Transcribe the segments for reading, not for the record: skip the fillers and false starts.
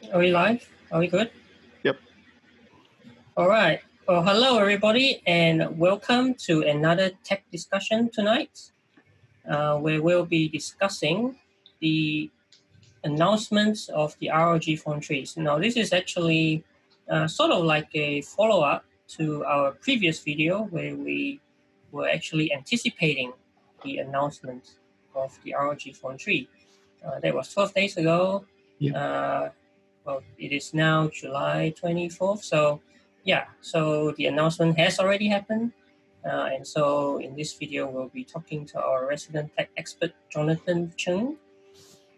Are we live? Are we good? Yep. All right. Well, hello everybody, and welcome to another tech discussion tonight, where we'll be discussing the announcements of the ROG Phone 3. Now, this is actually sort of like a follow-up to our previous video where we were actually anticipating the announcement of the ROG Phone 3. That was 12 days ago. Yep. Well, it is now July 24th. So, yeah, so the announcement has already happened. And so in this video, we'll be talking to our resident tech expert, Jonathan Cheng,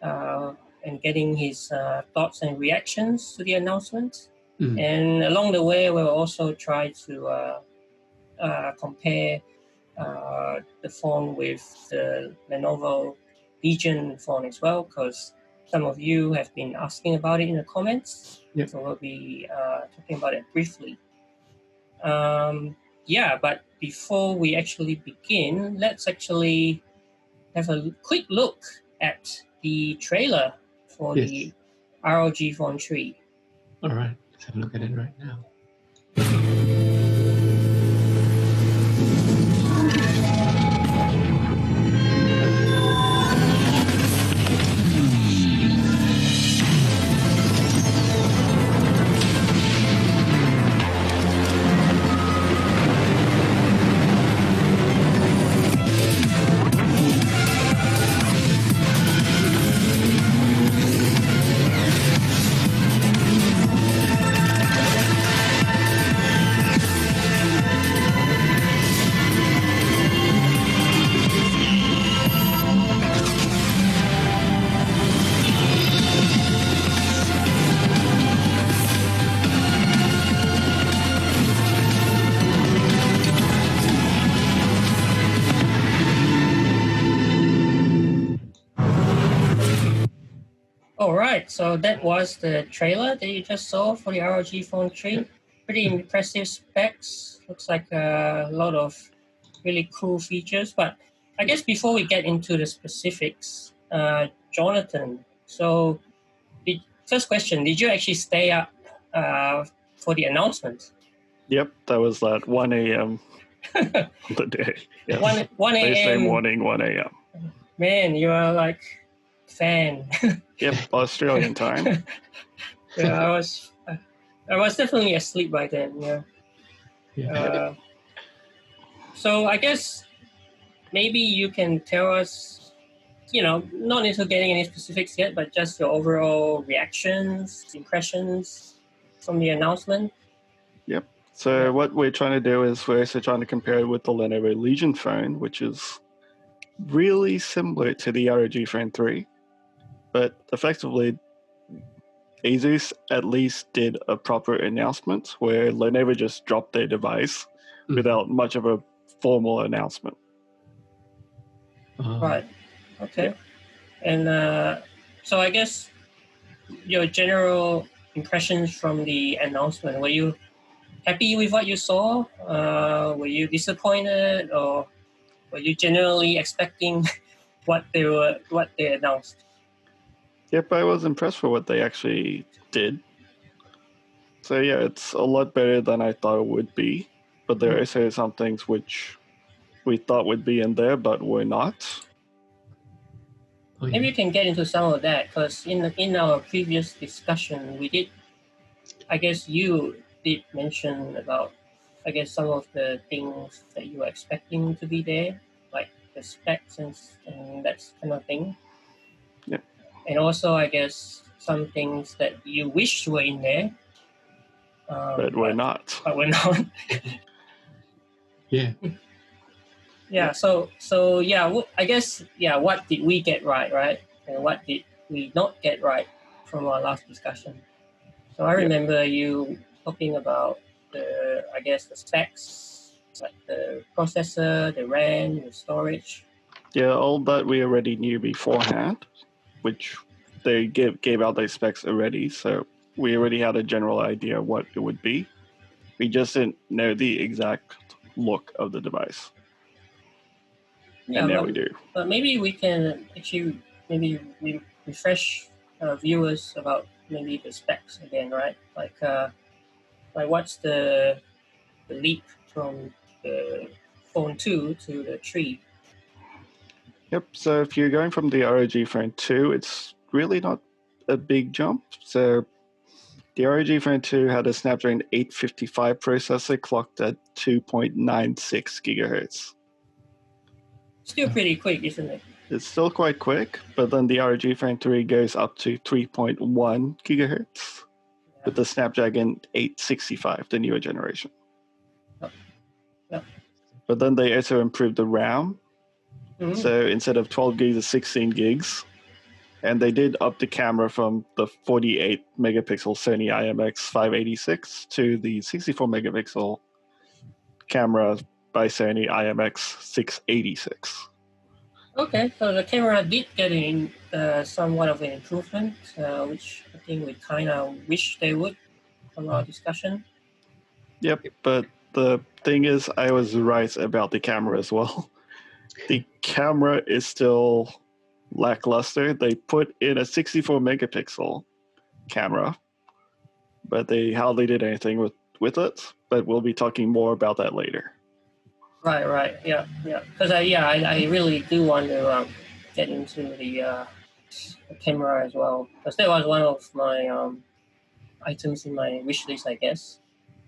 and getting his thoughts and reactions to the announcement. And along the way, we'll also try to compare the phone with the Lenovo Legion phone as well, because some of you have been asking about it in the comments. Yep. So we'll be talking about it briefly. But before we actually begin, let's actually have a quick look at the trailer for the ROG Phone 3. All right, let's have a look at it right now. All right, so that was the trailer that you just saw for the ROG Phone 3. Pretty impressive specs. Looks like a lot of really cool features. But I guess before we get into the specifics, Jonathan, so first question, did you actually stay up for the announcement? Yep, that was at 1 a.m. on the day. Yes. 1 a.m. Thursday morning, 1 a.m. Man, you are like fan. Yep, Australian time. Yeah, I was definitely asleep by then. Yeah. So I guess maybe you can tell us, not into getting any specifics yet, but just your overall reactions, impressions from the announcement. Yep. So what we're trying to do is we're also trying to compare it with the Lenovo Legion Phone, which is really similar to the ROG Phone 3. But effectively, ASUS at least did a proper announcement where Lenovo just dropped their device without much of a formal announcement. Right. Okay. Yeah. And so I guess your general impressions from the announcement, were you happy with what you saw? Were you disappointed, or were you generally expecting what they announced? Yep, I was impressed with what they actually did. So yeah, it's a lot better than I thought it would be. But there are also some things which we thought would be in there, but were not. Maybe you can get into some of that, because in our previous discussion, I guess you did mention about, some of the things that you were expecting to be there, like the specs and that kind of thing. Yep. And also, I guess, some things that you wished were in there. But we're not. But we're not. Yeah. Yeah. So I guess, what did we get right? And what did we not get right from our last discussion? So I remember you talking about the specs, like the processor, the RAM, the storage. Yeah, all that we already knew beforehand, which they gave out their specs already, so we already had a general idea of what it would be. We just didn't know the exact look of the device. Yeah, and now we do. But maybe we can actually refresh viewers about maybe the specs again, right? Like what's the leap from the phone 2 to the 3? Yep, so if you're going from the ROG Phone 2, it's really not a big jump. So the ROG Phone 2 had a Snapdragon 855 processor clocked at 2.96 gigahertz. Still pretty quick, isn't it? It's still quite quick, but then the ROG Phone 3 goes up to 3.1 gigahertz with the Snapdragon 865, the newer generation. Yep. But then they also improved the RAM. Mm-hmm. So instead of 12 gigs, it's 16 gigs. And they did up the camera from the 48 megapixel Sony IMX586 to the 64 megapixel camera by Sony IMX686. Okay, so the camera did get somewhat of an improvement, which I think we kind of wish they would from our discussion. Yep, but the thing is, I was right about the camera as well. The camera is still lackluster. They put in a 64 megapixel camera, but they hardly did anything with it. But we'll be talking more about that later. Right, yeah. Because I really do want to get into the camera as well, because that was one of my items in my wish list, I guess.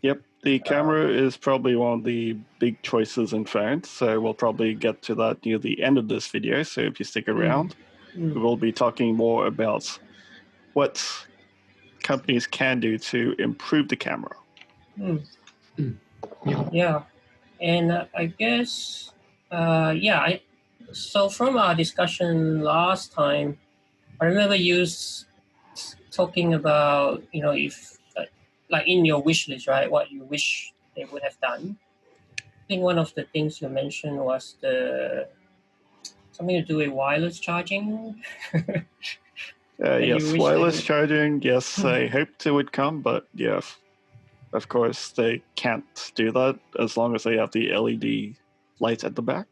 Yep, the camera is probably one of the big choices in phones, so we'll probably get to that near the end of this video, so if you stick around, we will be talking more about what companies can do to improve the camera. Yeah, and I guess, so from our discussion last time, I remember you talking about, if like in your wish list, right, what you wish they would have done. I think one of the things you mentioned was something to do with wireless charging. Yes, wireless charging, yes, I hoped it would come, but yeah, of course they can't do that as long as they have the LED lights at the back.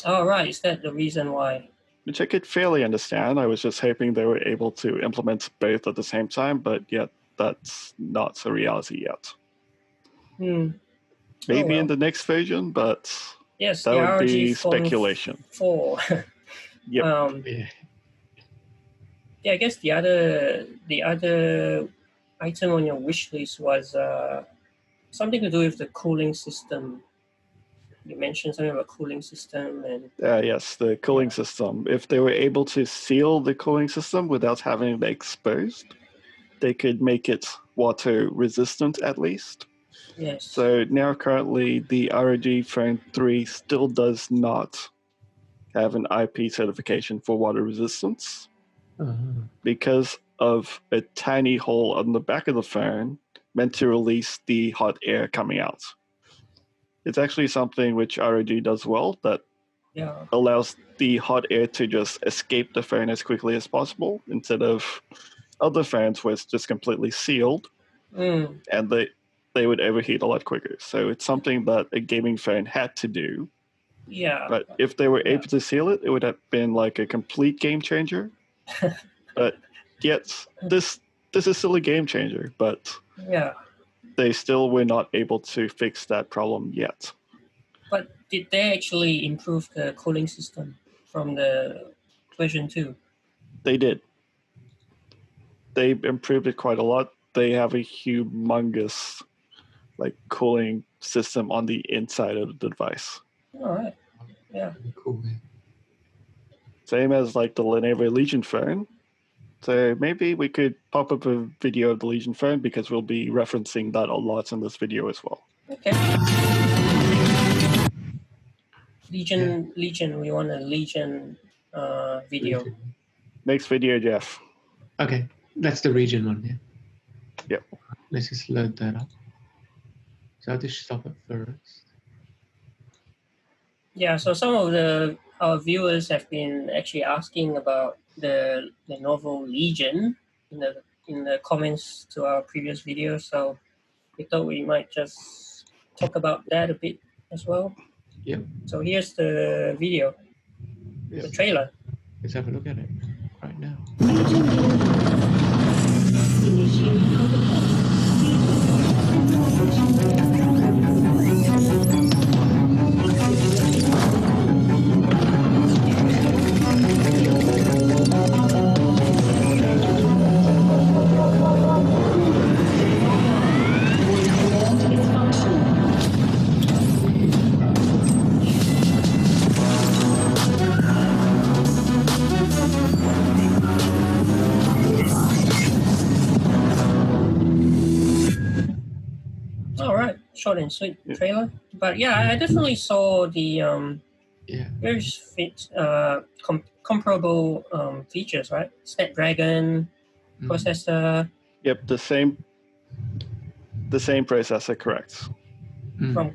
Oh, right. Is that the reason why? Which I could fairly understand. I was just hoping they were able to implement both at the same time, but yet that's not a reality yet. Maybe in the next version, but yes, that the would ROG be Phone speculation. 4. Yep. Yeah, I guess the other item on your wish list was something to do with the cooling system. You mentioned something about cooling system and yes, the cooling system. If they were able to seal the cooling system without having it exposed, they could make it water resistant at least. Yes. So now currently the ROG Phone 3 still does not have an IP certification for water resistance because of a tiny hole on the back of the phone meant to release the hot air coming out. It's actually something which ROG does well, that allows the hot air to just escape the phone as quickly as possible instead of other phones where it's just completely sealed and they would overheat a lot quicker. So it's something that a gaming phone had to do. Yeah. But if they were able to seal it, it would have been like a complete game changer. But yet, this is still a game changer, but they still were not able to fix that problem yet. But did they actually improve the cooling system from the version 2? They did. They improved it quite a lot. They have a humongous cooling system on the inside of the device. All right. Yeah. Cool. Same as the Lenovo Legion Phone. So maybe we could pop up a video of the Legion Phone because we'll be referencing that a lot in this video as well. Okay. Legion. We want a Legion video. Next video, Jeff. Okay, that's the region one, yeah? Yep. Let's just load that up. So I'll just stop it first. Yeah, so some of our viewers have been actually asking about the Lenovo Legion in the comments to our previous video, so we thought we might just talk about that a bit as well. Yep. So here's the video, the trailer. Let's have a look at it right now. short and sweet Yeah. trailer. But yeah, I definitely saw the Yeah. various comparable features, right? Snapdragon processor Yep, the same processor, correct. from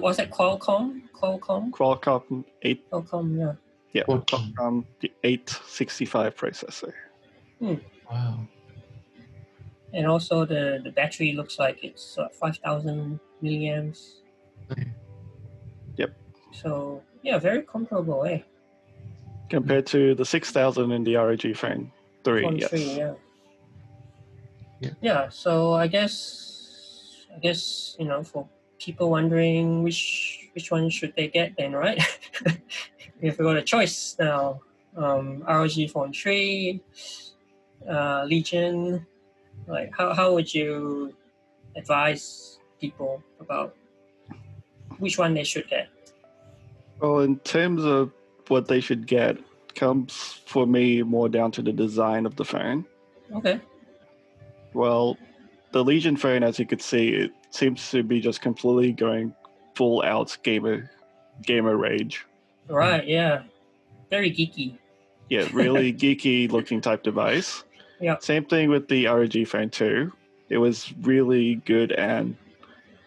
was it Qualcomm? Qualcomm 8. Qualcomm, yeah. Yeah, Qualcomm. Qualcomm the 865 processor. Wow. And also the battery looks like it's 5,000 milliamps. Okay. Yep. So yeah, very comparable, eh? Compared to the 6000 in the ROG Phone 3, Phone yes. 3, yeah. Yeah. Yeah, so I guess for people wondering which one should they get then, right? If we got a choice now, ROG Phone 3, Legion, like how would you advise people about which one they should get? Well, in terms of what they should get, comes for me more down to the design of the phone. Okay. Well, the Legion phone, as you could see, it seems to be just completely going full out gamer rage. Right, yeah. Very geeky. Yeah, really geeky looking type device. Yeah. Same thing with the ROG Phone 2. It was really good and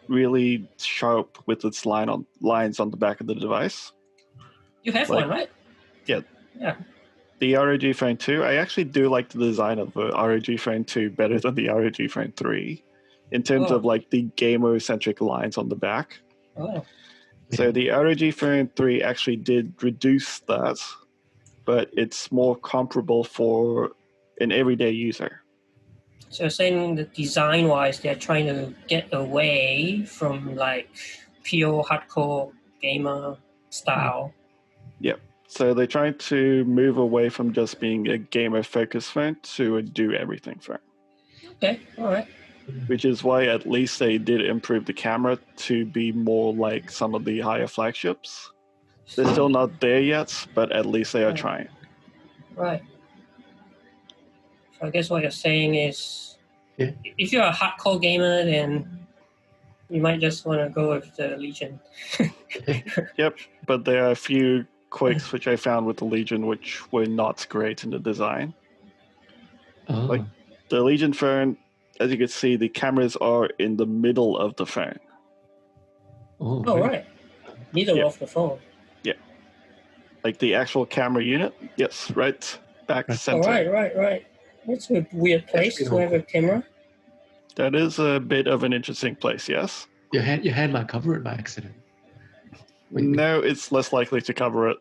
really sharp with its lines on the back of the device. You have Like- one, right? Yeah. Yeah. The ROG Phone 2, I actually do like the design of the ROG Phone 2 better than the ROG Phone 3 in terms Oh. of like the gamer-centric lines on the back. Oh. So the ROG Phone 3 actually did reduce that, but it's more comparable for an everyday user. So you're saying that design-wise, they're trying to get away from like pure hardcore gamer style. Yep. So they're trying to move away from just being a gamer-focused phone to a do-everything phone, Okay, all right. which is why at least they did improve the camera to be more like some of the higher flagships. They're still not there yet, but at least they are Right. trying. Right. So I guess what you're saying is, Yeah. if you're a hardcore gamer, then you might just want to go with the Legion. Yep, but there are a few quirks which I found with the Legion which were not great in the design. Oh. Like- The Legion phone, as you can see, the cameras are in the middle of the phone. Oh, Oh, really? right. Middle Yeah. of the phone. Like the actual camera unit, yes, right back Right. Oh, center. right. That's a weird place That's to have a camera. That is a bit of an interesting place, yes. Your hand might cover it by accident. Wait. No, it's less likely to cover it.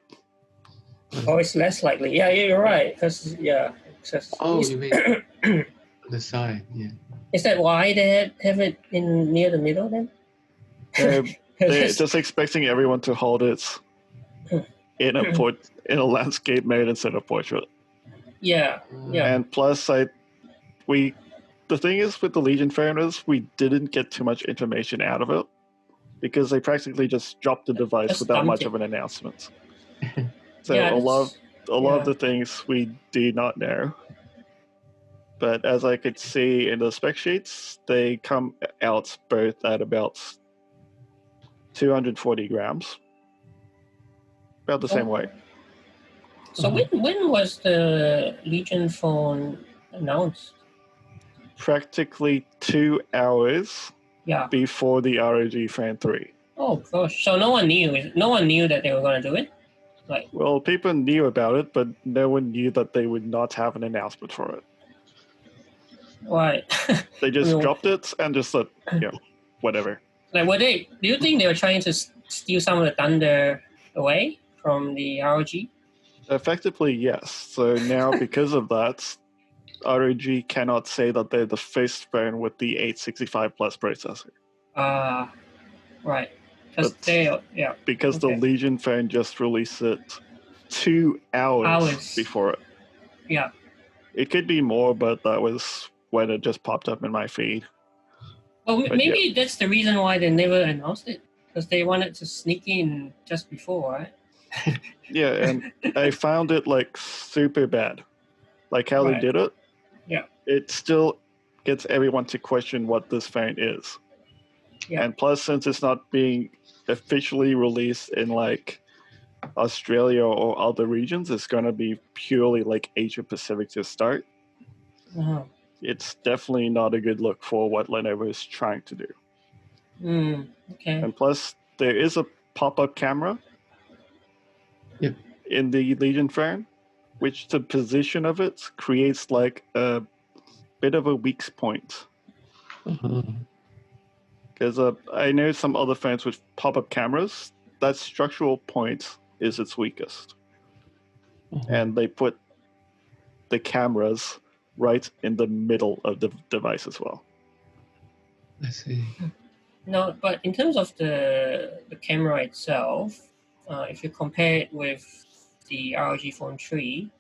Oh, it's less likely. Yeah, you're right. Because Oh, you mean on the side? Yeah. is that why they have it in near the middle then? They're just expecting everyone to hold it in a landscape mode instead of portrait. Yeah. And plus, the thing is with the Legion phone is we didn't get too much information out of it because they practically just dropped the device Just without dumped much it. of an announcement. So Yeah, a lot yeah. of the things we do not know. But as I could see in the spec sheets, they come out both at about 240 grams, about the same weight. So when was the Legion phone announced? Practically 2 hours Yeah. before the ROG Phone 3. Oh gosh. So no one knew. No one knew that they were going to do it. Like. Well, people knew about it, but no one knew that they would not have an announcement for it. Right. They just dropped it and just said, whatever. Like, do you think they were trying to steal some of the thunder away from the ROG? Effectively, yes. So now, because of that, ROG cannot say that they're the first phone with the 865 plus processor. Right. But because the Legion phone just released it 2 hours before it. Yeah. It could be more, but that was when it just popped up in my feed. Well, maybe that's the reason why they never announced it, because they wanted to sneak in just before, right? Yeah, and I found it like super bad. Like how they did it. Yeah. It still gets everyone to question what this phone is. Yeah. And plus, since it's not being officially released in like Australia or other regions, it's going to be purely like Asia Pacific to start. Uh-huh. It's definitely not a good look for what Lenovo is trying to do. Okay. And plus, there is a pop-up camera Yep. in the Legion phone, which the position of it creates like a bit of a weak point. Uh-huh. Because I know some other phones with pop-up cameras, that structural point is its weakest. Uh-huh. And they put the cameras right in the middle of the device as well. I see. No, but in terms of the camera itself, if you compare it with the ROG Phone 3,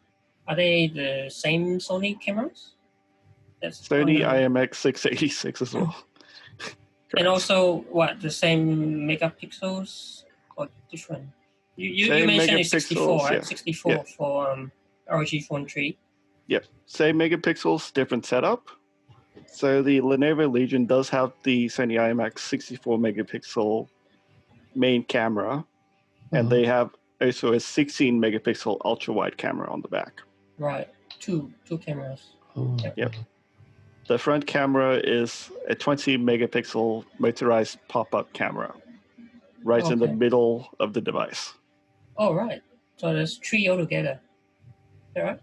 are they the same Sony cameras? That's on Sony the- IMX 686 as well. and Correct. also what, the same megapixels or different? You Same mentioned it's 64, megapixels, right? yeah. 64 Yeah. for ROG Phone 3. Yep. Same megapixels, different setup. So the Lenovo Legion does have the Sony IMX 64 megapixel main camera, and Uh-huh. they have also a 16 megapixel ultra wide camera on the back. Right. Two cameras. Oh, Yep. The front camera is a 20 megapixel motorized pop up camera right in the Okay. middle of the device. Oh, right. So there's 3 altogether. Is that right?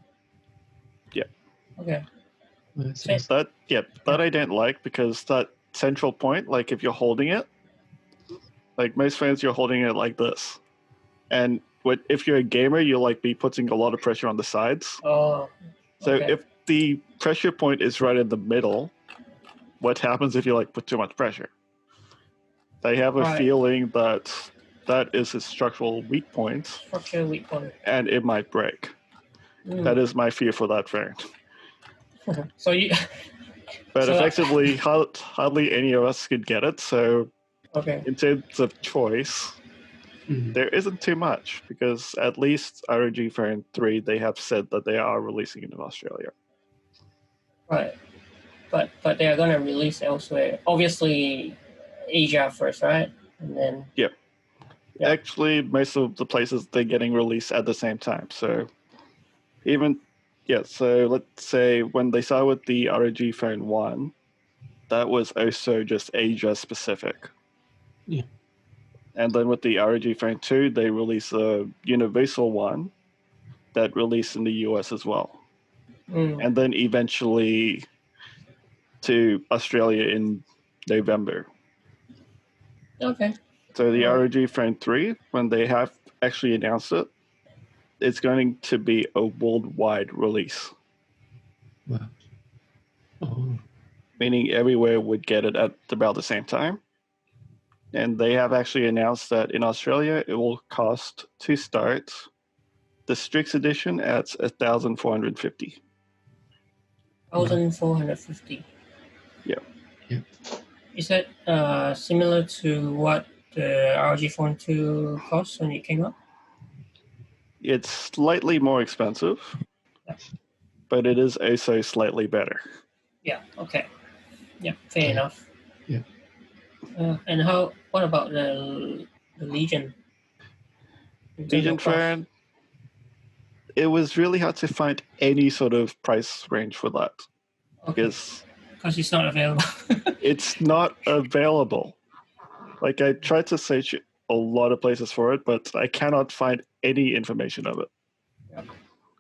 Yeah. Okay. That's So- awesome. That I didn't like because that central point, like if you're holding it, like most phones, you're holding it like this. And if you're a gamer, you'll like be putting a lot of pressure on the sides. Oh, So okay. if the pressure point is right in the middle, what happens if you like put too much pressure? I have a Right. feeling that that is a structural weak point Structure weak point. and it might break. That is my fear for that phone. So you. But So- effectively, hardly any of us could get it. So Okay. in terms of choice, Mhm. there isn't too much because at least ROG Phone 3, they have said that they are releasing it in Australia. Right. But they are gonna release elsewhere. Obviously, Asia first, right? And then. Yep. Yeah. Actually, most of the places they're getting released at the same time. So so let's say when they started with the ROG Phone 1, that was also just Asia specific. Yeah. And then with the ROG Phone 2, they released a universal one that released in the US as well. And then eventually to Australia in November. Okay. So the Alright. ROG Phone 3, when they have actually announced it, it's going to be a worldwide release, Wow. Oh, meaning everywhere would get it at about the same time. And they have actually announced that in Australia, it will cost to start the Strix edition at 1,450. 1,450. Yeah. yeah. Is that similar to what the ROG Phone 2 cost when it came out? It's slightly more expensive, Yeah. but it is also slightly better. Yeah. Okay. Yeah. Fair enough. Yeah. And what about the Legion? In terms Legion of cost? Phone, it was really hard to find any sort of price range for that Okay. because Because it's not available. it's not available. Like I tried to search a lot of places for it, but I cannot find any information of it.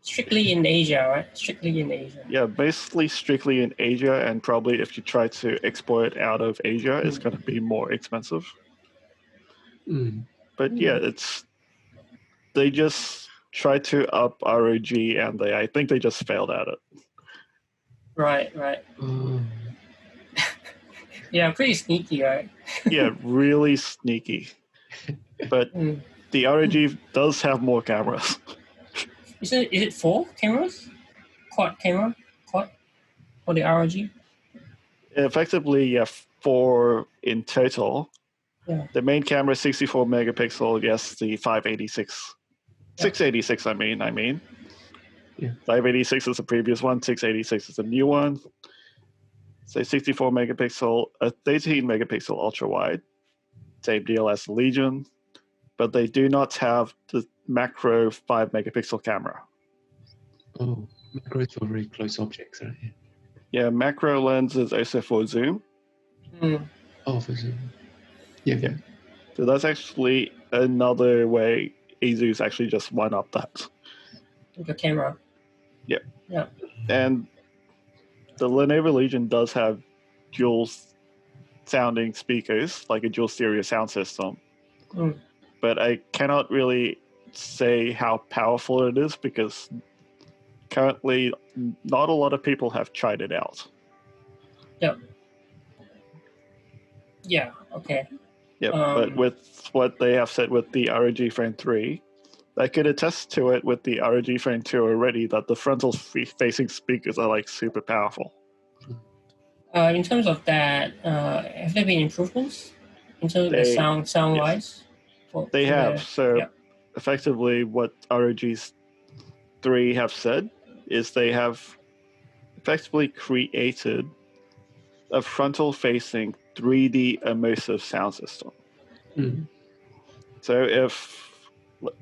Strictly in Asia, right? Strictly in Asia. Yeah, basically strictly in Asia, and probably if you try to export it out of Asia, it's going to be more expensive. Mm. But yeah, they just tried to up ROG, and I think they just failed at it. Right. Oh. Yeah, pretty sneaky, right? Yeah, really sneaky. But the ROG does have more cameras. Is it 4 cameras? Quad camera? Quad? For the ROG? Effectively, yeah, 4 in total. Yeah. The main camera 64 megapixel, yes, the 586. 686, I mean. Yeah. 586 is the previous one, 686 is the new one. say 64 megapixel, a 13 megapixel ultra wide, same deal as the Legion, but they do not have the macro 5 megapixel camera. Oh, macro is for very close objects, right? Yeah, macro lens is also for zoom. Oh, for zoom. Yeah. So that's actually another way ASUS actually just one up that. The camera. Yeah. And the Lenovo Legion does have dual sounding speakers, like a dual stereo sound system. But I cannot really say how powerful it is because currently not a lot of people have tried it out. Yeah, okay. Yep, but with what they have said with the ROG Phone 3, I could attest to it with the ROG Phone 2 already that the frontal facing speakers are like super powerful. In terms of that, have there been improvements in terms of the sound wise? They have. Effectively, what ROG's 3 have said is they have effectively created a frontal facing 3D immersive sound system. So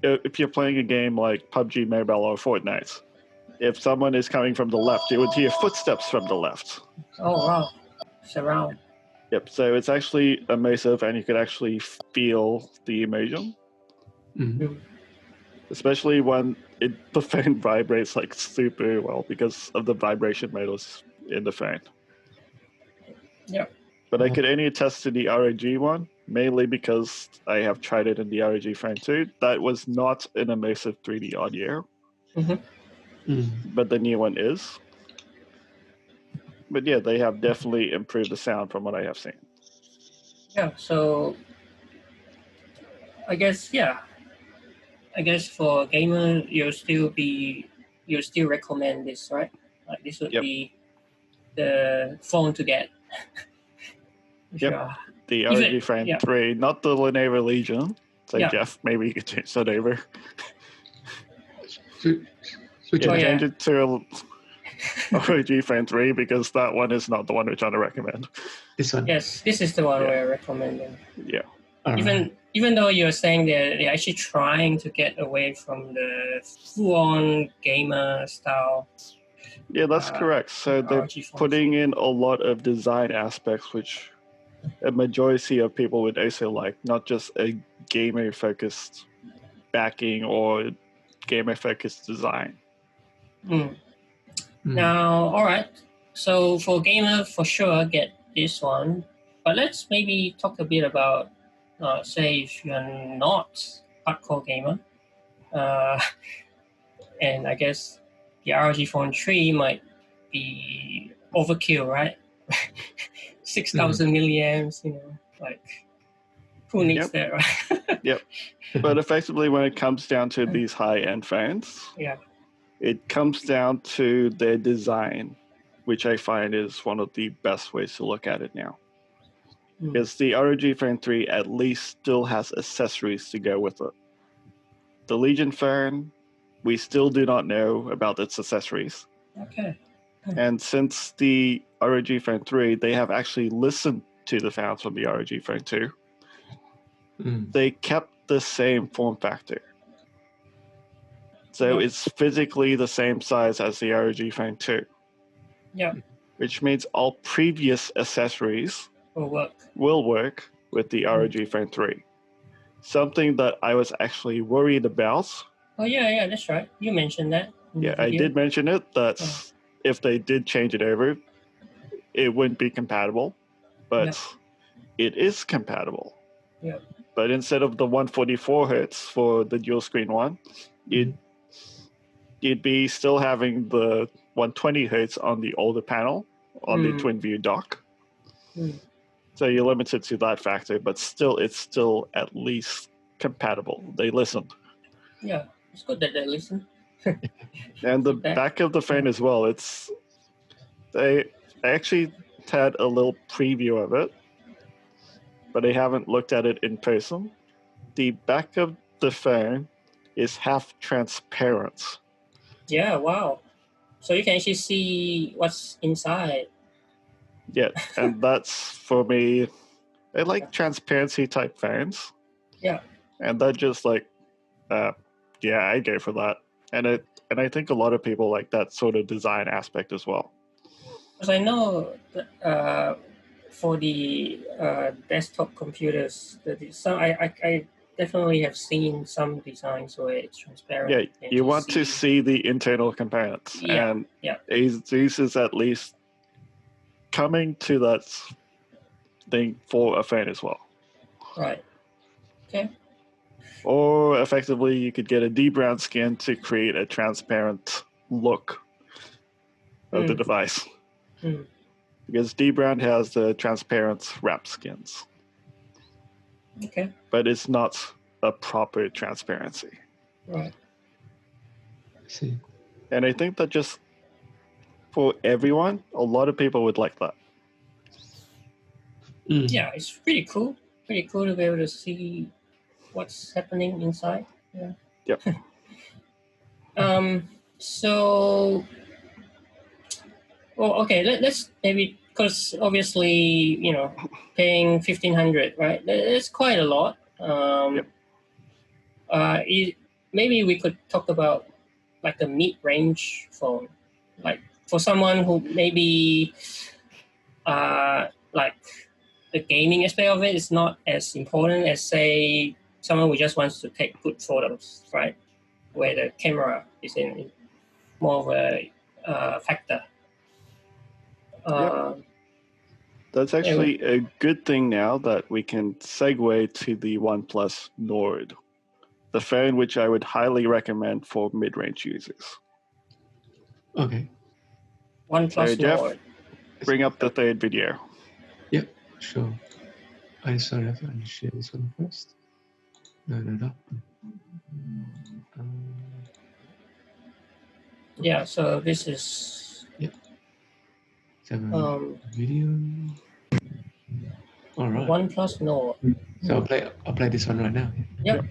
if you're playing a game like PUBG Mobile or Fortnite, if someone is coming from the left, you would hear footsteps from the left. Oh, wow. Surround. Yep, so it's actually immersive and you could actually feel the immersion. Especially when the phone vibrates like super well because of the vibration models in the phone. Yeah. But I could only attest to the ROG one, mainly because I have tried it in the ROG Phone 2. That was not an immersive 3D audio. But the new one is. But yeah, they have definitely improved the sound from what I have seen. Yeah, so I guess for gamer you'll still recommend this, right? Like this would be the phone to get. The ROG Phone 3, not the Lenovo Legion. So Jeff, maybe you could change that over. Change it to ROG Phone 3 because that one is not the one we're trying to recommend. This one? Yes, this is the one we're recommending. Yeah. Even though you're saying they're actually trying to get away from the full-on gamer style. Yeah, that's correct. So they're putting in a lot of design aspects, which a majority of people would also like, not just a gamer-focused backing or gamer-focused design. Now, all right. So for gamer, for sure, get this one. But let's maybe talk a bit about, say, if you're not hardcore gamer, and I guess the ROG Phone 3 might be overkill, right? 6,000 milliamps, like who needs that, right? Yep. But effectively, when it comes down to these high-end phones, it comes down to their design, which I find is one of the best ways to look at it now. Because the ROG Phone 3 at least still has accessories to go with it. The Legion Phone, we still do not know about its accessories. Okay. And since the ROG Phone 3, they have actually listened to the fans from the ROG Phone 2. They kept the same form factor. So it's physically the same size as the ROG Phone 2. Yeah. Which means all previous accessories will work with the ROG Phone 3. Something that I was actually worried about. Oh, yeah, that's right. You mentioned that. Yeah, I did mention it, that if they did change it over, it wouldn't be compatible. But it is compatible. Yeah. But instead of the 144 hertz for the dual screen one, you'd be still having the 120 hertz on the older panel on the twin view dock. So you're limited to that factor, but it's still at least compatible. They listened. Yeah, it's good that they listen. And the back of the phone as well, I actually had a little preview of it, but I haven't looked at it in person. The back of the phone is half transparent. Yeah, wow. So you can actually see what's inside. Yeah, and that's for me. I like transparency type phones, Yeah. and that just like, yeah, I go for that. And I think a lot of people like that sort of design aspect as well. Because I know that, for the desktop computers, I definitely have seen some designs where it's transparent. Yeah, and you want to see the internal components, Yeah, and yeah. ASUS is at least coming to that thing for a phone as well. Right. Okay. Or effectively, you could get a debrown skin to create a transparent look of the device. Because debrown has the transparent wrap skins. Okay. But it's not a proper transparency. Right. I see. And I think that just for everyone, a lot of people would like that. Yeah, it's pretty cool. Pretty cool to be able to see what's happening inside. Yeah. Yep. So, well, okay. Let's maybe, because obviously, paying 1,500, right? It's quite a lot. Yep. Maybe we could talk about like a mid-range phone, like for someone who maybe like the gaming aspect of it is not as important as, say, someone who just wants to take good photos, right? Where the camera is in more of a factor. That's actually a good thing now that we can segue to the OnePlus Nord, the phone which I would highly recommend for mid-range users. Okay. OnePlus So, Jeff, Nord. bring up the third video. Yep, sure. Sorry, I have to share this one first. No. Yeah, so this is video. All right. OnePlus Nord. So I'll play this one right now. Yep.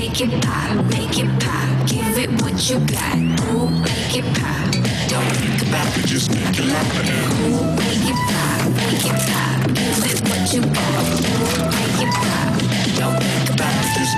Make it pop, give it what you got. Ooh, make it pop, don't think about it, just make it loud. Ooh, make it pop, give it what you got. Ooh, make it pop, don't think about it, just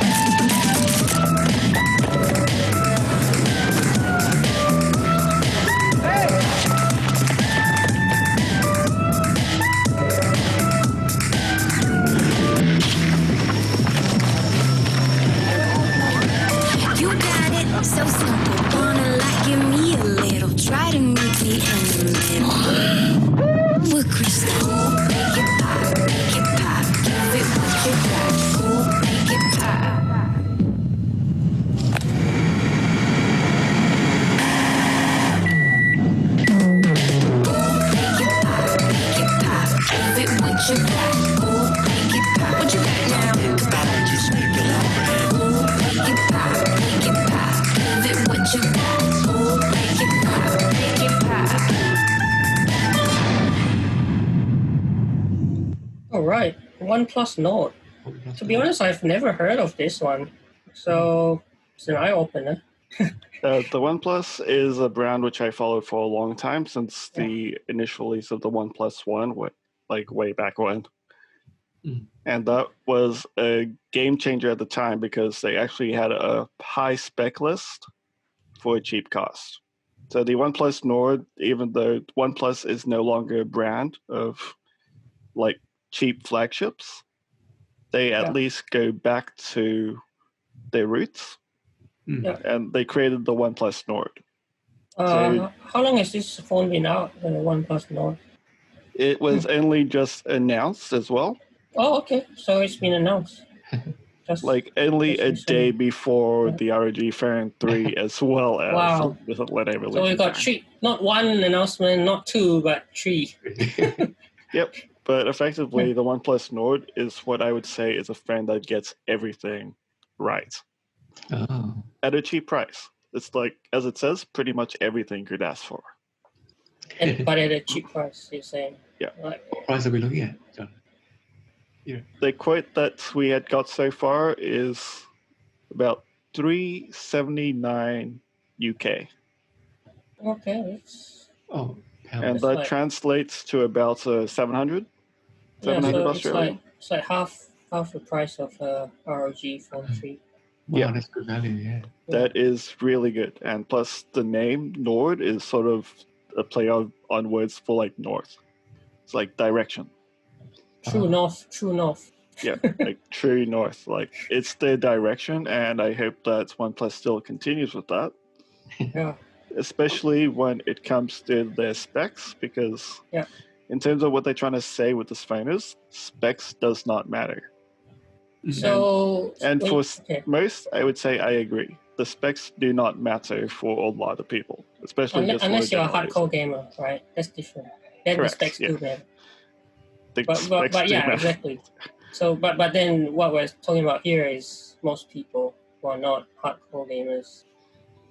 you got it, so simple. Wanna like give me a little, try to meet me in the middle. We're crystal. Make it pop, give it what you got. Ooh, make it pop. Give it what you got. Ooh, make it pop. What you got now? Think about it, just make it loud. Ooh, make it pop. Give it what you got. Ooh, make it pop. All right, OnePlus Nord. To be honest, I've never heard of this one, so it's an eye opener. The OnePlus is a brand which I followed for a long time since the initial release of the OnePlus One, like way back when. And that was a game changer at the time because they actually had a high spec list for a cheap cost. So the OnePlus Nord, even though OnePlus is no longer a brand of like cheap flagships, they at least go back to their roots. And they created the OnePlus Nord. How long has this phone been out, the OnePlus Nord? It was only just announced as well. Oh, okay. So it's been announced. Like only a day before the ROG Phone 3 as well as the Lenovo Legion. So we got three, not one announcement, not two, but three. Yep. But effectively, the OnePlus Nord is what I would say is a phone that gets everything right. At a cheap price. It's like, as it says, pretty much everything you could ask for. but at a cheap price, you're saying? Yeah. Like, What price are we looking at, John? Yeah. The quote that we had got so far is about $379 UK. okay, it's, Oh, pounds. And That's that like- translates to about 700 yeah, 700 so Australian. it's like half the price of ROG Phone 3. Wow, Yeah. that's good value, yeah. That is really good. And plus the name Nord is sort of a play on words for like north. It's like direction. True north. Yeah, like true north. Like it's their direction, and I hope that OnePlus still continues with that. Yeah. Especially when it comes to their specs, because Yeah. in terms of what they're trying to say with this phone is, specs does not matter. So And wait, for okay. most, I would say I agree. The specs do not matter for a lot of people, especially just for Unless the you're a general hardcore user. gamer, right? That's different. Then the Correct, specs yeah. do matter. The But specs do yeah, matter. exactly. So but then what we're talking about here is most people who are not hardcore gamers.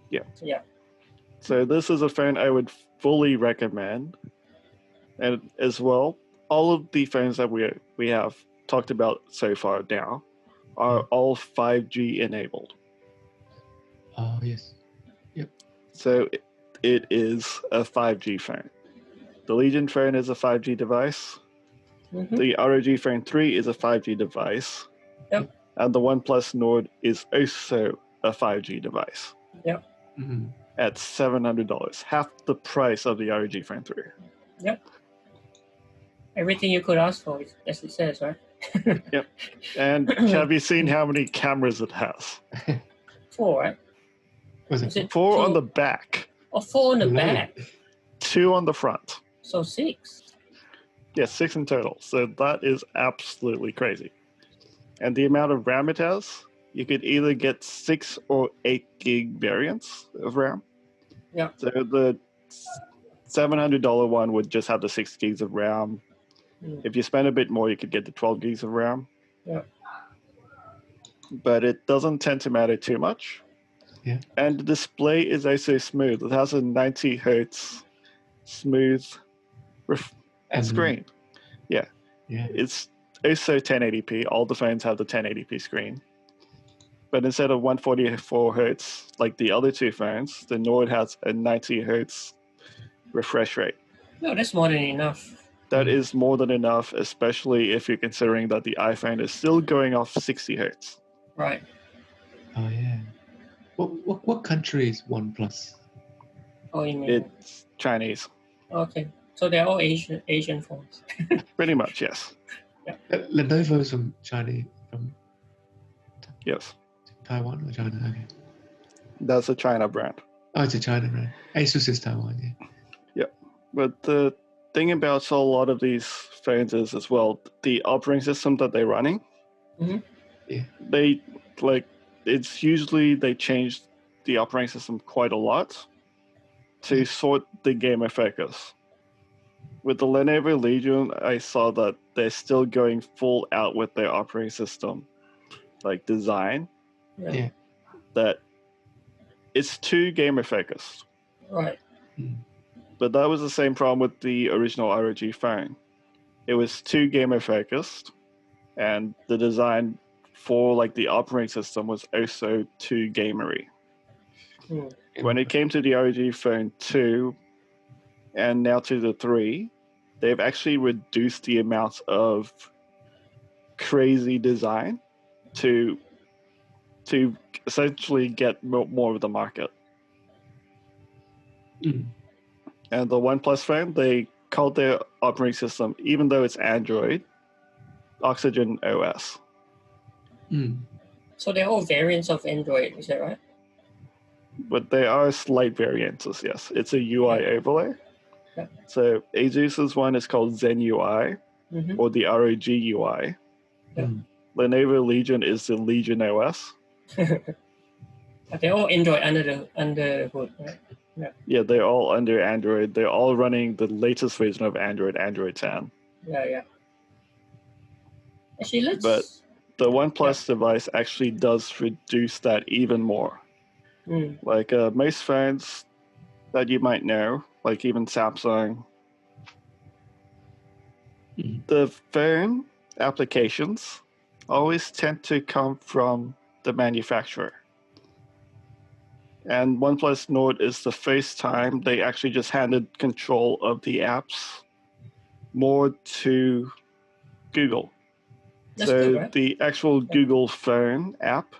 Yeah. Yeah. So this is a phone I would fully recommend. And as well, all of the phones that we have talked about so far now are all 5G enabled. Oh, yes. So it is a 5G phone. The Legion phone is a 5G device. Mhm. The ROG Phone 3 is a 5G device. Yep. And the OnePlus Nord is also a 5G device Mhm. at $700, half the price of the ROG Phone 3. Everything you could ask for, as it says, right? And have you seen how many cameras it has? 4, right? Was Is it it 4 on two- the back, or 4 on the Really? back? 2 on the front. So 6. Yeah, 6 in total. So that is absolutely crazy. And the amount of RAM it has, you could either get 6 or 8 gig variants of RAM. Yeah. So the $700 one would just have the 6 gigs of RAM. Mm. If you spend a bit more, you could get the 12 gigs of RAM. Yeah. But it doesn't tend to matter too much. Yeah. And the display is also smooth. It has a 90 hertz smooth screen. Yeah. It's also 1080p. All the phones have the 1080p screen. But instead of 144 hertz, like the other two phones, the Nord has a 90 hertz refresh rate. No, that's more than enough. That is more than enough, especially if you're considering that the iPhone is still going off 60 hertz. Right. Oh, yeah. What country is OnePlus? Oh, you mean? It's Chinese. Okay. So they're all Asian phones. Pretty much, yes. Lenovo is from China, from Yes. Taiwan or China? Okay. That's a China brand. Oh, it's a China brand. ASUS is Taiwan, yeah. But the thing about a lot of these phones is as well, the operating system that they're running, Mhm. Yeah. they it's usually they change the operating system quite a lot to sort the gamer focus. With the Lenovo Legion, I saw that they're still going full out with their operating system, like design, Yeah. that it's too gamer focused. Right. But that was the same problem with the original ROG phone. It was too gamer focused, and the design for like the operating system was also too gamery. Hmm. When it came to the ROG Phone 2 and now to the 3, they've actually reduced the amount of crazy design to essentially get more of the market. Mm. And the OnePlus phone, they called their operating system, even though it's Android, Oxygen OS. Mm. So they're all variants of Android, is that right? But there are slight variances, yes. It's a UI overlay. Yeah. So ASUS's one is called Zen UI, Mm-hmm. or the ROG UI. Yeah. Lenovo Legion is the Legion OS. But they're all Android under the hood, right? Yeah, they're all under Android. They're all running the latest version of Android, Android 10. Yeah. Actually, let's. But the OnePlus device actually does reduce that even more. Mm. Like most phones, that you might know, like even Samsung. The phone applications always tend to come from the manufacturer. And OnePlus Nord is the first time they actually just handed control of the apps more to Google. That's so good, right? the actual Google Phone app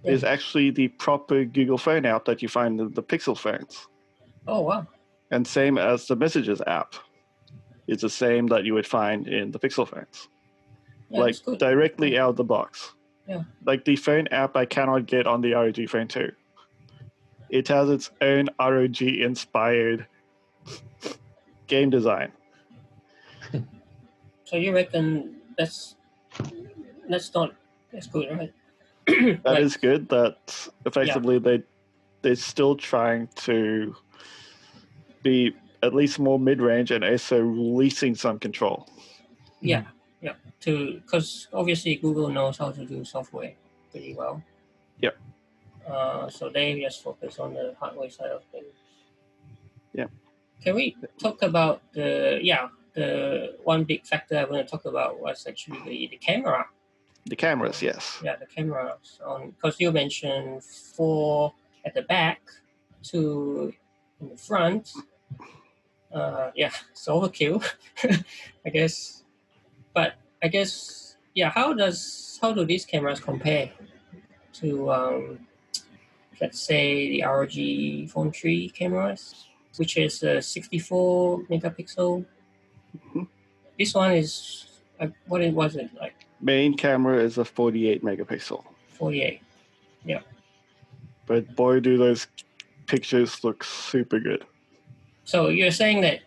is actually the proper Google Phone app that you find in the Pixel phones. Oh, wow. And same as the Messages app. It's the same that you would find in the Pixel phones. Yeah, like that's good. directly out of the box. Yeah. Like the phone app I cannot get on the ROG Phone 2. It has its own ROG inspired game design. So you reckon that's good, right? That is good. That effectively they're still trying to be at least more mid-range and also releasing some control. Yeah. Because obviously Google knows how to do software pretty well. Yep. So they just focus on the hardware side of things. Yep. Can we talk about the one big factor I want to talk about was actually the camera. The cameras, yes. Yeah, the cameras. Because you mentioned 4 at the back, 2 in the front. It's overkill, I guess. But I guess, how do these cameras compare to let's say the ROG Phone 3 cameras, which is 64 megapixel. Mm-hmm. This one is what was it like? Main camera is a 48 megapixel. 48. Yeah. But boy, do those pictures look super good. So you're saying that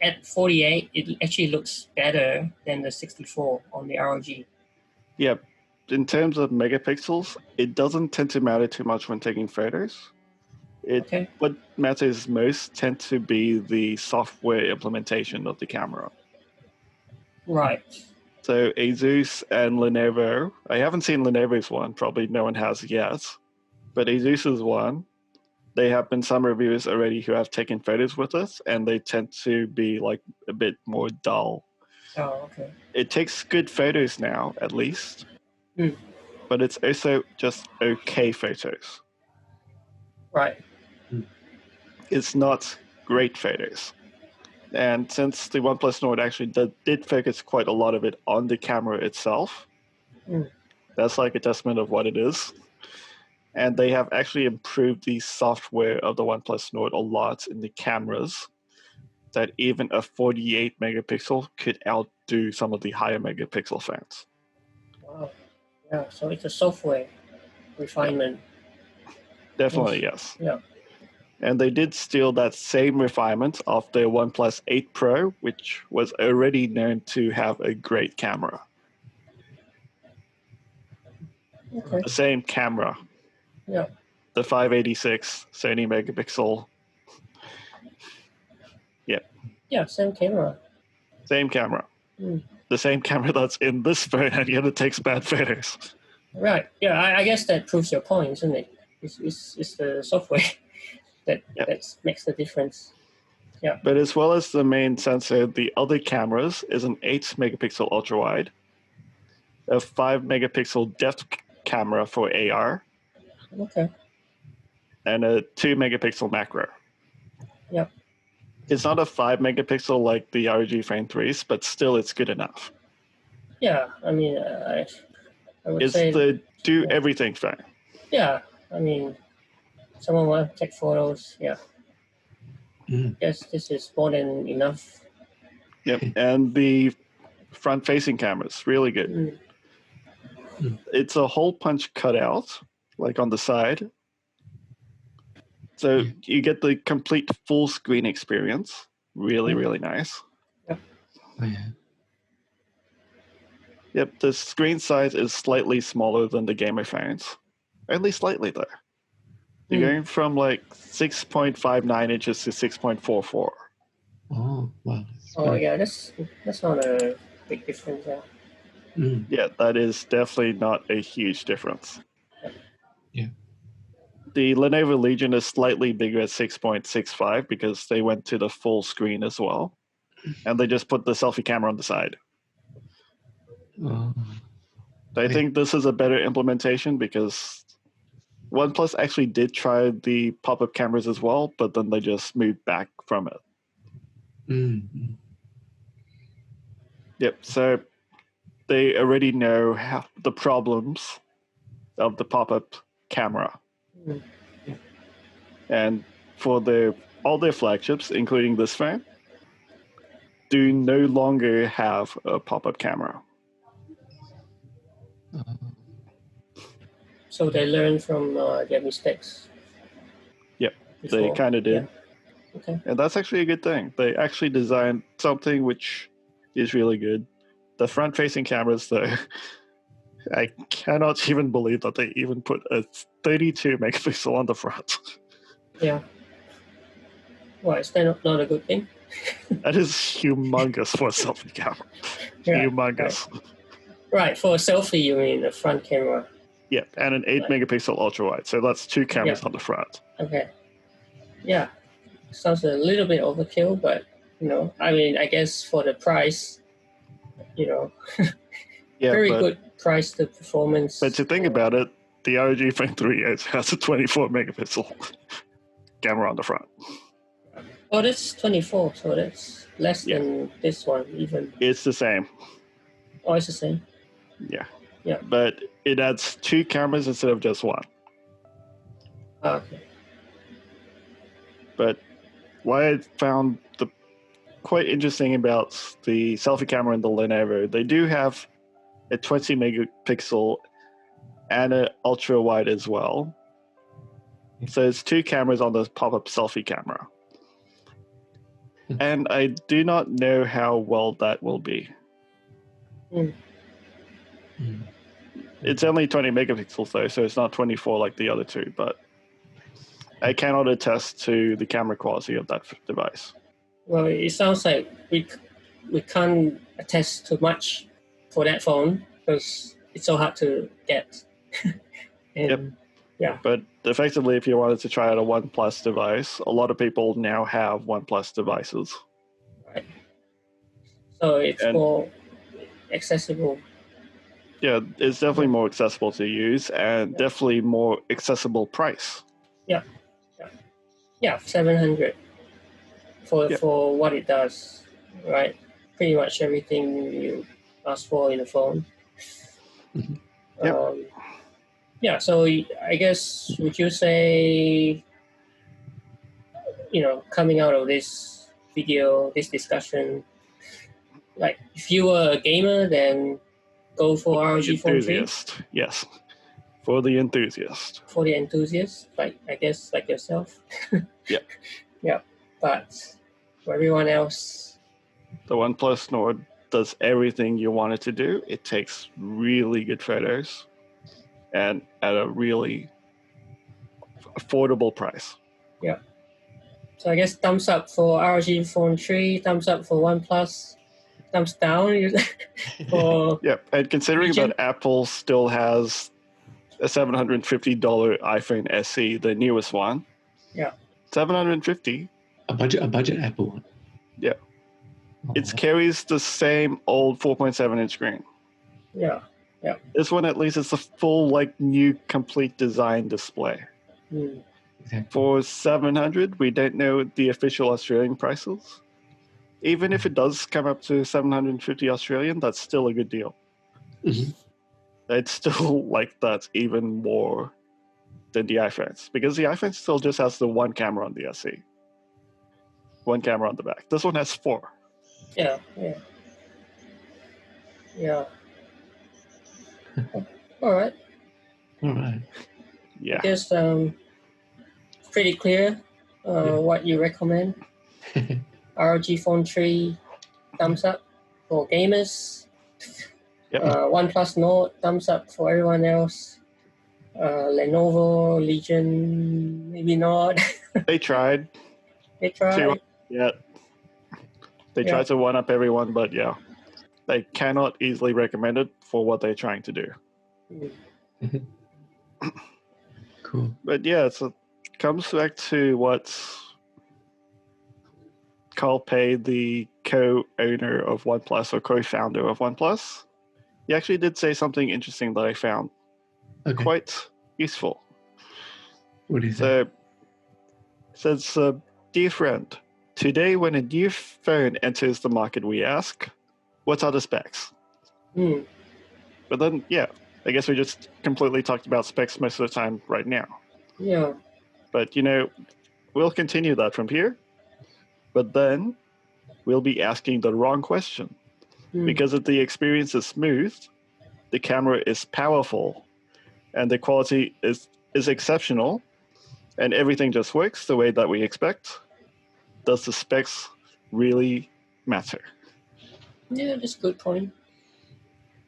at 48, it actually looks better than the 64 on the ROG. Yeah. In terms of megapixels, it doesn't tend to matter too much when taking photos. What matters most tends to be the software implementation of the camera. Right. So ASUS and Lenovo, I haven't seen Lenovo's one, probably no one has yet, but ASUS's one, they have been some reviewers already who have taken photos with us, and they tend to be like a bit more dull. Oh, okay. It takes good photos now, at least, but it's also just okay photos. Right. It's not great photos. And since the OnePlus Nord actually did focus quite a lot of it on the camera itself, that's like a testament of what it is. And they have actually improved the software of the OnePlus Nord a lot in the cameras, that even a 48 megapixel could outdo some of the higher megapixel phones. Wow. Yeah, so it's a software refinement. Definitely, yes. Yeah. And they did steal that same refinement of their OnePlus 8 Pro, which was already known to have a great camera. Okay. The same camera. Yeah. The 586 Sony megapixel. Yeah. Yeah, same camera. Same camera. The same camera that's in this phone, and yet it takes bad photos. Right. Yeah, I guess that proves your point, isn't it? It's the software that makes the difference. Yeah. But as well as the main sensor, the other cameras is an 8 megapixel ultra wide, a 5 megapixel depth camera for AR, Okay. and a 2 megapixel macro. Yeah. It's not a 5 megapixel like the ROG Phone 3s, but still it's good enough. Yeah, I mean, I would it's say... It's the do everything phone. Yeah, I mean, someone wants to take photos, Yes, this is more than enough. Yep, and the front-facing cameras, really good. It's a hole punch cutout, like on the side. So you get the complete full screen experience. Really, really nice. Oh, yeah. Yep, the screen size is slightly smaller than the gamer phones. Only slightly, though. You're going from like 6.59 inches to 6.44. Oh, wow. Oh, yeah, that's not a big difference, Yeah, that is definitely not a huge difference. Yeah. The Lenovo Legion is slightly bigger at 6.65 because they went to the full screen as well. And they just put the selfie camera on the side. Oh, I think this is a better implementation because OnePlus actually did try the pop-up cameras as well, but then they just moved back from it. mm, Yep, so they already know the problems of the pop-up camera. Mm. And for all their flagships, including this phone, do no longer have a pop-up camera. So they learn from their mistakes. Yep, before. they kind of did. Yeah. Okay. And that's actually a good thing. They actually designed something which is really good. The front-facing cameras, though, I cannot even believe that they even put a 32 megapixel on the front. Yeah. Why is that not a good thing? That is humongous for a selfie camera. Yeah, Humongous. Right, for a selfie, you mean the front camera. Yeah, and an 8 megapixel ultra wide. So that's 2 cameras Yeah. on the front. Okay. Yeah. Sounds a little bit overkill, but, I mean, I guess for the price, Yeah, very but, good price to performance. But to think about it, the ROG Phone 3 has a 24 megapixel camera on the front. Oh, that's 24, so that's less than this one, even. It's the same. Oh, it's the same. Yeah. Yeah. But it adds 2 cameras instead of just 1. Okay. But what I found quite interesting about the selfie camera in the Lenovo, they do have a 20 megapixel and an ultra wide as well. So it's 2 cameras on the pop-up selfie camera. And I do not know how well that will be. Mm. It's only 20 megapixels though, so it's not 24 like the other 2, but I cannot attest to the camera quality of that device. Well, it sounds like we can't attest too much for that phone because it's so hard to get. And, Yeah. But effectively, if you wanted to try out a OnePlus device, a lot of people now have OnePlus devices. Right. So it's more accessible. Yeah, it's definitely more accessible to use and definitely more accessible price. Yeah, 700 for what it does, right? Pretty much everything you ask for in a phone. Yep. Yeah, so I guess would you say, coming out of this video, this discussion, like if you were a gamer, then go for ROG Phone 3. Enthusiast, yes. For the enthusiast. For the enthusiast, I guess like yourself. Yep. Yeah, but for everyone else, the OnePlus Nord does everything you want it to do. It takes really good photos and at a really affordable price. Yeah. So I guess thumbs up for ROG Phone 3, thumbs up for OnePlus, thumbs down for Yep, and considering Legion. that Apple still has a $750 iPhone SE, the newest one. Yeah. $750. A budget Apple one. Yeah. Oh, It carries the same old 4.7-inch screen. Yeah. This one at least is the full, new, complete design display. Mm. exactly. For 700, we don't know the official Australian prices. Even if it does come up to 750 Australian, that's still a good deal. Mhm. It's still that's even more than the iPhones, because the iPhone still just has the 1 camera on the SE. 1 camera on the back. This one has 4. Yeah. All right. All right. Yeah. I guess pretty clear what you recommend. ROG Phone 3, thumbs up for gamers. Yep. OnePlus Nord, thumbs up for everyone else. Lenovo Legion, maybe not. They tried. They tried. Yeah. They tried to one-up everyone, but yeah. They cannot easily recommend it for what they're trying to do. Mm. Cool. But yeah, it comes back to what Carl Pei, the co-owner of OnePlus or co-founder of OnePlus, he actually did say something interesting that I found Okay. quite useful. What do you say? So, says, dear friend, today when a new phone enters the market, we ask, what are the specs? Hmm. But then, yeah, I guess we just completely talked about specs most of the time right now. Yeah. But, you know, we'll continue that from here. But then we'll be asking the wrong question. Hmm. Because if the experience is smooth, the camera is powerful, and the quality is exceptional, and everything just works the way that we expect, does the specs really matter? Yeah, that's a good point.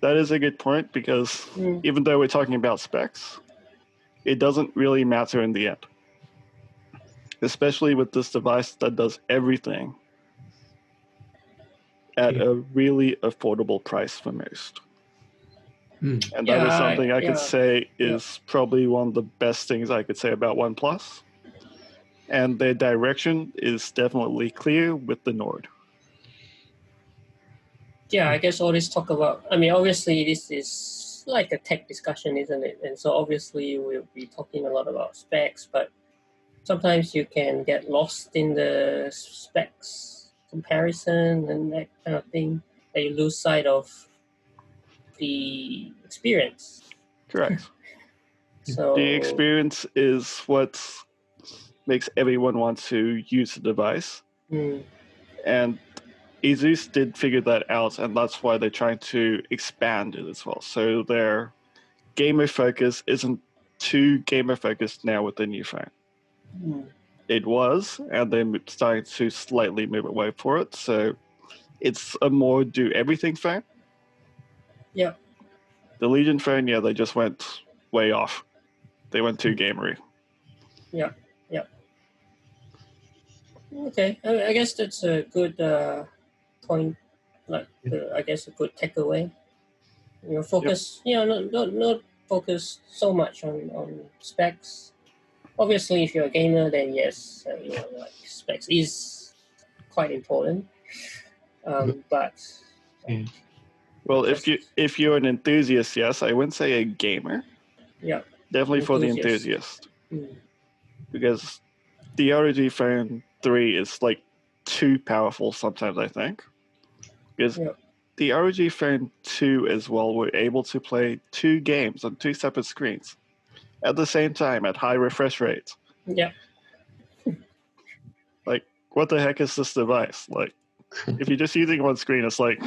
That is a good point, because Hmm. even though we're talking about specs, it doesn't really matter in the end. Especially with this device that does everything at a really affordable price for most. Mm. And that is something I could Yeah. say is probably one of the best things I could say about OnePlus. And their direction is definitely clear with the Nord. Yeah, I guess all this talk about, I mean, obviously this is like a tech discussion, isn't it? And so obviously we'll be talking a lot about specs, but sometimes you can get lost in the specs comparison and that kind of thing, that you lose sight of the experience. Correct. So The experience is what makes everyone want to use the device. mm, And ASUS did figure that out, and that's why they're trying to expand it as well. So their gamer focus isn't too gamer focused now with the new phone. mm, It was, and they're starting to slightly move away for it. So it's a more do everything phone. yeah. The Legion phone, yeah, they just went way off. They went too gamery. Yeah, yeah. Okay, I guess that's a good point. Like, I guess a good takeaway. You know, focus. You know, not focus so much on specs. Obviously, if you're a gamer, then yes, you know, like specs is quite important. But Yeah. Well, just, if you're an enthusiast, yes, I wouldn't say a gamer. yeah, Definitely for the enthusiast. enthusiast. Mm, Because the ROG Phone 3 is like too powerful sometimes, I think. Because yeah, the ROG Phone 2 as well were able to play 2 games on 2 separate screens at the same time at high refresh rates. yeah. Like, what the heck is this device? Like, if you're just using one screen, it's like,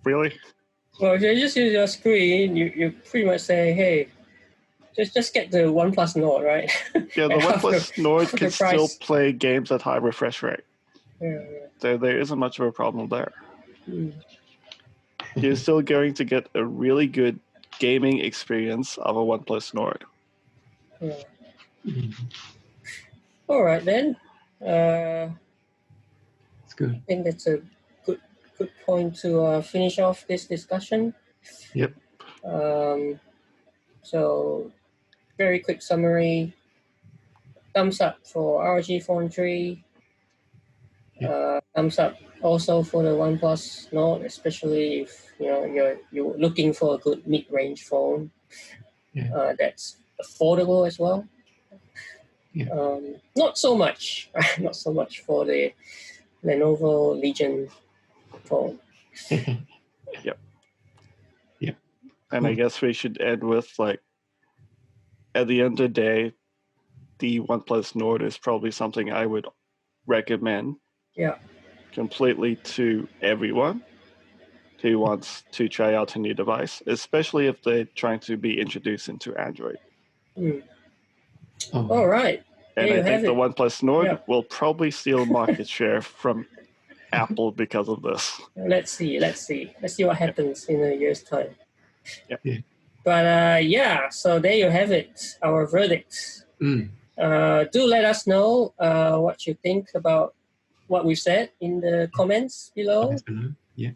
really? Well, if you just use your screen, you pretty much say, hey, just get the OnePlus Nord, right? Yeah, the At half OnePlus Nord half the can still price. play games at high refresh rate. Yeah, So there isn't much of a problem there. yeah. Mm, You're still going to get a really good gaming experience of a OnePlus Nord. yeah. Mm. All right then. It's good. I think that's a good point to finish off this discussion. Yep. So, very quick summary. Thumbs up for ROG Phone 3. Thumbs up also for the OnePlus Nord, especially if you're looking for a good mid-range phone that's affordable as well. Yeah. Not so much for the Lenovo Legion Phone. Yep. Yep. And I guess we should end with, like, at the end of the day, the OnePlus Nord is probably something I would recommend completely to everyone who wants to try out a new device, especially if they're trying to be introduced into Android. Mm. Oh, All right. And There I you think have the it. OnePlus Nord Yeah. will probably steal market share from Apple because of this. Let's see what happens in a year's time. Yeah. But so there you have it, our verdict. Mm. Do let us know what you think about what we've said in the comments below. Yeah.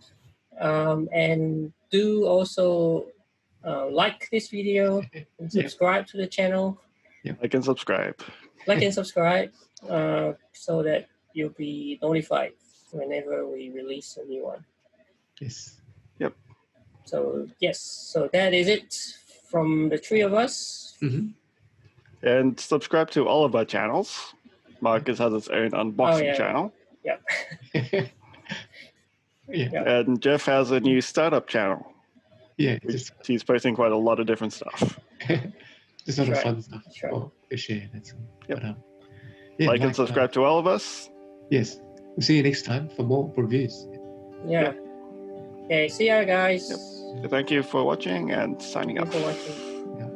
And do also like this video and subscribe to the channel. Like and subscribe. Like and subscribe so that you'll be notified whenever we release a new one. Yes. Yep. So yes, so that is it from the three of us. Mm-hmm. And subscribe to all of our channels. Marcus has his own unboxing channel. Yeah. And Jeff has a new startup channel. Yeah. He's posting quite a lot of different stuff. Just sort of Right. fun stuff Right. to share. That's all. Yep. But, Like and subscribe to all of us. Yes. We'll see you next time for more reviews. Yeah. Okay, see ya guys. Yep. So thank you for watching and signing Thank you off. for watching. Yeah.